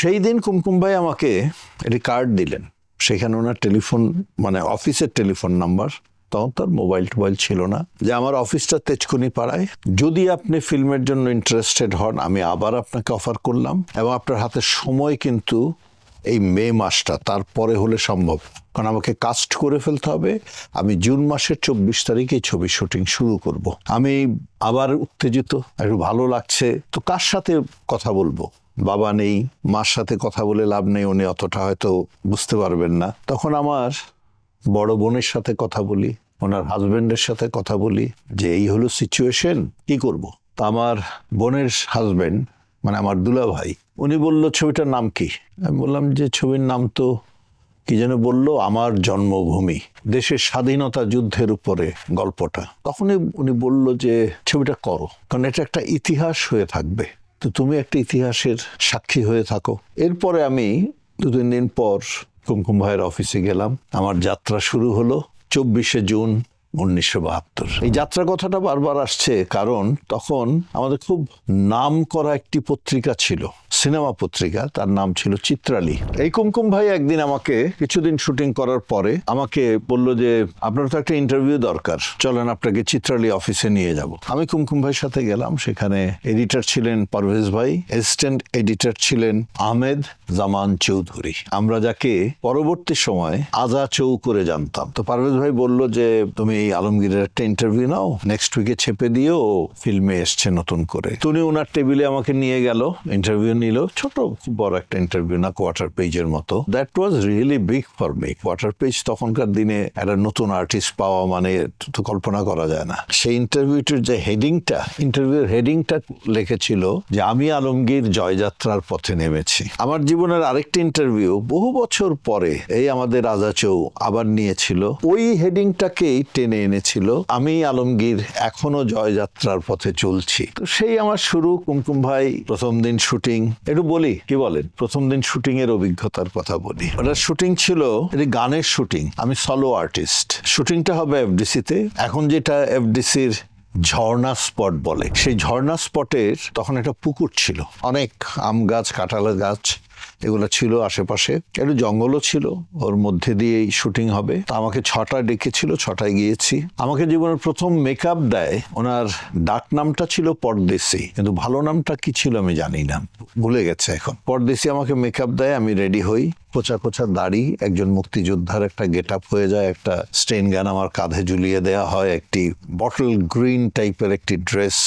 সেই দিন কুমকুম ভাই আমাকে একটি কার্ড দিলেন, সেখানে ওনার টেলিফোন মানে অফিসের টেলিফোন নাম্বার, তখন তার মোবাইল টোবাইল ছিল না, যে আমার অফিসটা তেজকুনি পাড়ায়, যদি আপনি ফিল্মের জন্য ইন্টারেস্টেড হন আমি আবার আপনাকে অফার করলাম, এবং আপনার হাতে সময় কিন্তু এই মে মাসটা, তারপরে হলে সম্ভব, কারণ আমাকে কাস্ট করে ফেলতে হবে, আমি জুন মাসের 24 তারিখে ছবি শুটিং শুরু করব। আমি আবার উত্তেজিত, একটু ভালো লাগছে, তো কার সাথে কথা বলবো, বাবা নেই, মার সাথে কথা বলে লাভ নেই, উনি অতটা হয়তো বুঝতে পারবেন না। তখন আমার বড় বোনের সাথে কথা বলি, ওনার হাজবেন্ডের সাথে কথা বলি, যে এই হলো সিচুয়েশন, কি করব। তা আমার বোনের হাজবেন্ড মানে আমার দুলা ভাই, উনি বলল ছবিটার নাম কি। আমি বললাম যে ছবির নাম তো কি যেন বললো, আমার জন্মভূমি, দেশের স্বাধীনতা যুদ্ধের উপরে গল্পটা। তখনই উনি বলল যে ছবিটা করো, কারণ এটা একটা ইতিহাস হয়ে থাকবে, তো তুমি একটা ইতিহাসের সাক্ষী হয়ে থাকো। এরপরে আমি 2-3 দিন পর কুমকুম ভাইয়ের অফিসে গেলাম। আমার যাত্রা শুরু হলো 24শে জুন 1972। এই যাত্রা কথাটা বারবার আসছে কারণ তখন আমাদের খুব নাম করা একটি পত্রিকা ছিল, সিনেমা পত্রিকা, তার নাম ছিল চিত্রালী। এই কুমকুম ভাই একদিন আমাকে কিছুদিন শুটিং করার পরে আমাকে বলল যে আপনার তো একটা ইন্টারভিউ দরকার, চলেন আপনাকে চিত্রালী অফিসে নিয়ে যাব। আমি কুমকুম ভাইয়ের সাথে গেলাম, সেখানে এডিটর ছিলেন পারভেজ ভাই, অ্যাসিস্ট্যান্ট এডিটর ছিলেন আহমেদ জামান চৌধুরী, আমরা যাকে পরবর্তী সময় আজা চৌ করে জানতাম। তো পারভেজ ভাই বলল যে তুমি এই আলমগীরের একটা ইন্টারভিউ নাও, নেক্সট উইকে ছেপে দিও, ফিল্মে এসছে নতুন করে। তুমি ওনার টেবিলে আমাকে নিয়ে গেল, ইন্টারভিউ নিল, ছোট খুব বড় একটা ইন্টারভিউ না, কোয়ার্টার পেজের মতো। That was really big for me. Quarter page তখনকার দিনে একটা নতুন আর্টিস্ট পাওয়া মানে তো কল্পনা করা যায় না। সেই ইন্টারভিউটির যে হেডিংটা, ইন্টারভিউর হেডিংটা লিখেছিল যে আমি আলমগীর জয়যাত্রার পথে নেমেছি। আমার জীবনের আরেকটি ইন্টারভিউ বহু বছর পরে এই আমাদের রাজা চৌ আবার নিয়েছিল, ওই হেডিংটাকেই টেনে এনেছিল, আমি আলমগীর এখনো জয়যাত্রার পথে চলছি। তো সেই আমার শুরু। কুমকুম ভাই প্রথম দিন শুটিং, একটু বলি কি বলেন, প্রথম দিন শুটিং এর অভিজ্ঞতার কথা বলি। ওটা শুটিং ছিল এটি গানের শুটিং, আমি সলো আর্টিস্ট। শুটিংটা হবে এফডিসিতে, এখন যেটা এফডিসির ঝর্ণা স্পট বলে, সেই ঝর্ণা স্পটের তখন একটা পুকুর ছিল, অনেক আম গাছ, কাঁঠাল গাছ এগুলো ছিল আশেপাশে, একটু জঙ্গলও ছিল, ওর মধ্যে দিয়েই শুটিং হবে। তা আমাকে 6টায় ডেকেছিল, 6টায় গিয়েছি। আমাকে জীবনের প্রথম মেকআপ দেয়, ওনার ডাক নামটা ছিল পরদেশি, কিন্তু ভালো নামটা কি ছিল আমি জানি না, ভুলে গেছে এখন। পরদেশি আমাকে মেকআপ দেয়, আমি রেডি হই, কোচা কোচা দাড়ি, একজন মুক্তিযোদ্ধার একটা গেট আপ হয়ে যায়, একটা স্টেন গান আমার কাঁধে ঝুলিয়ে দেওয়া হয়, একটি বটল গ্রিন টাইপের একটি ড্রেস,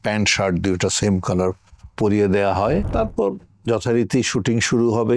প্যান্ট শার্ট দুইটা সেম কালার পরিয়ে দেওয়া হয়। তারপর যথারীতি শুটিং শুরু হবে।